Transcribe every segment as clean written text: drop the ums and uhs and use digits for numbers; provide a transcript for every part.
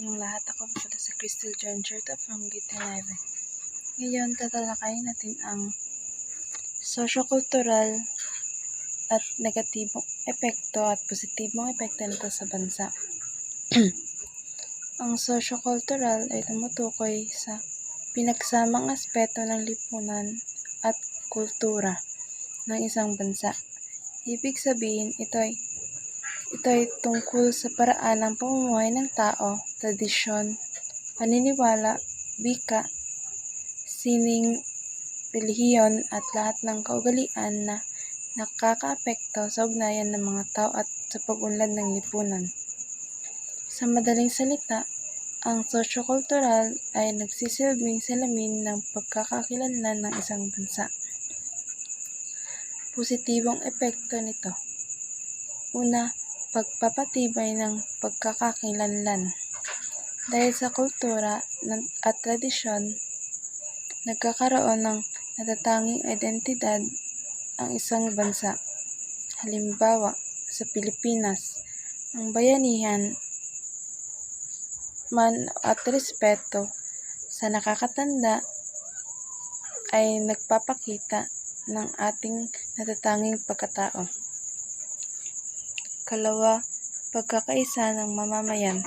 Yung lahat, ako pala si Crystal John Cherta from Grade 11. Ngayon, tatalakayin natin ang socio-cultural at negatibong epekto at positibong epekto nito sa bansa. Ang socio-cultural ay tumutukoy sa pinagsamang aspeto ng lipunan at kultura ng isang bansa. Ibig sabihin, ito ay tungkol sa paraan ng pamumuhay ng tao, tradisyon, paniniwala, wika, sining, relihiyon at lahat ng kaugalian na nakakaapekto sa ugnayan ng mga tao at sa pag-unlad ng lipunan. Sa madaling salita, ang socio-cultural ay nagsisilbing salamin ng pagkakakilanlan ng isang bansa. Positibong epekto nito. Una, pagpapatibay ng pagkakakilanlan. Dahil sa kultura at tradisyon, nagkakaroon ng natatanging identidad ang isang bansa. Halimbawa, sa Pilipinas, ang bayanihan man at respeto sa nakakatanda ay nagpapakita ng ating natatanging pagkatao. Kalawa, pagkakaisa ng mamamayan.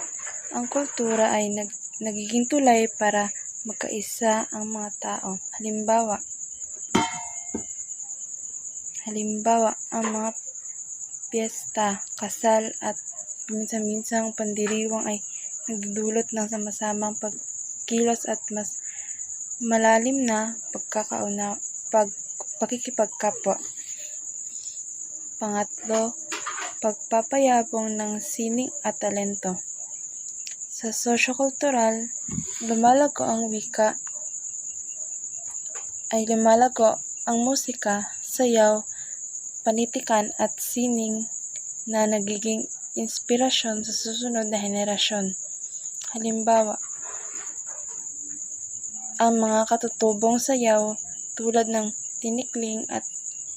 Ang kultura ay nagiging tulay para magkaisa ang mga tao. Halimbawa, ang mga piyesta, kasal at minsan-minsang pandiriwang ay nagdudulot ng sama-samang pagkilos at mas malalim na pakikipagkapwa. Pangatlo, pagpapayabong ng sining at talento. Sa socio-cultural, lumalago ang wika, ang musika, sayaw, panitikan at sining na nagiging inspirasyon sa susunod na henerasyon. Halimbawa, ang mga katutubong sayaw tulad ng tinikling at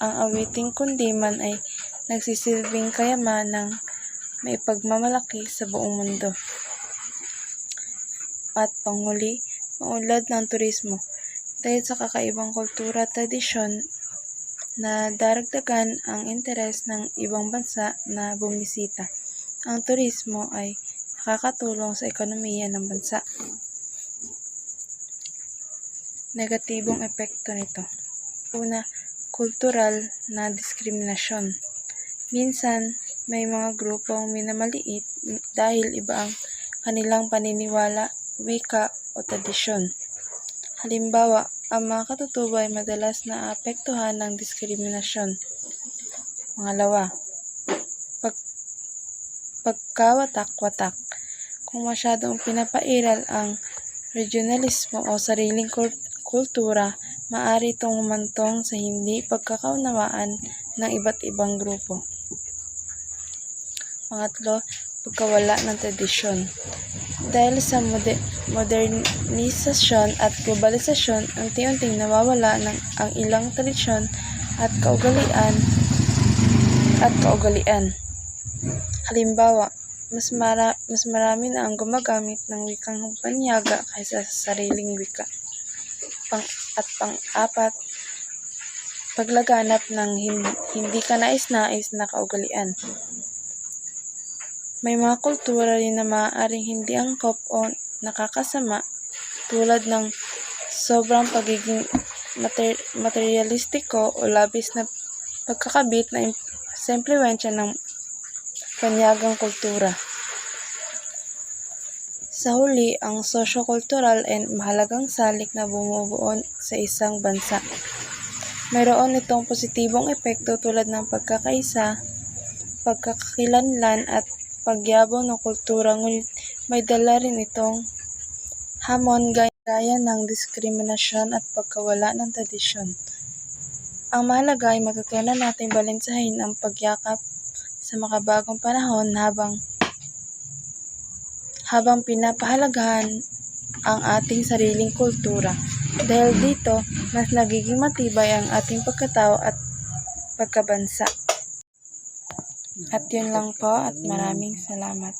ang awiting kundiman ay nagsisilbing kayamanang maipagmamalaki sa buong mundo. At panghuli, paunlad ng turismo. Dahil sa kakaibang kultura at tradisyon na daragdagan ang interes ng ibang bansa na bumisita. Ang turismo ay nakakatulong sa ekonomiya ng bansa. Negatibong epekto nito. Una, kultural na diskriminasyon. Minsan, may mga grupong minamaliit dahil iba ang kanilang paniniwala, wika o tradisyon. Halimbawa, ang mga katutubo ay madalas na apektuhan ng diskriminasyon. Pangalawa, pagkawatak-watak. Kung masyadong pinapairal ang regionalismo o sariling kultura, maaari itong humantong sa hindi pagkakaunawaan ng iba't ibang grupo. Pangatlo, pagkawala ng tradisyon. Dahil sa modernisasyon at globalisasyon, unti-unting nawawala ang ilang tradisyon at kaugalian. Halimbawa, mas marami na ang gumagamit ng wikang banyaga kaysa sa sariling wika. Pang-apat, paglaganap ng hindi kanais-nais na kaugalian. May mga kultura rin na maaaring hindi angkop o nakakasama tulad ng sobrang pagiging materialistiko o labis na pagkakabit na sa impluwensya ng banyagang kultura. Sa huli, ang socio-cultural ay mahalagang salik na bumubuo sa isang bansa. Mayroon itong positibong epekto tulad ng pagkakaisa, pagkakakilanlan at pagyabong ng kultura, ngunit may dala rin itong hamon gaya ng diskriminasyon at pagkawala ng tradisyon. Ang mahalaga ay matutunan natin balansehin ang pagyakap sa makabagong panahon habang pinapahalagahan ang ating sariling kultura. Dahil dito, mas nagiging matibay ang ating pagkatao at pagkabansa. At yun lang po at maraming salamat.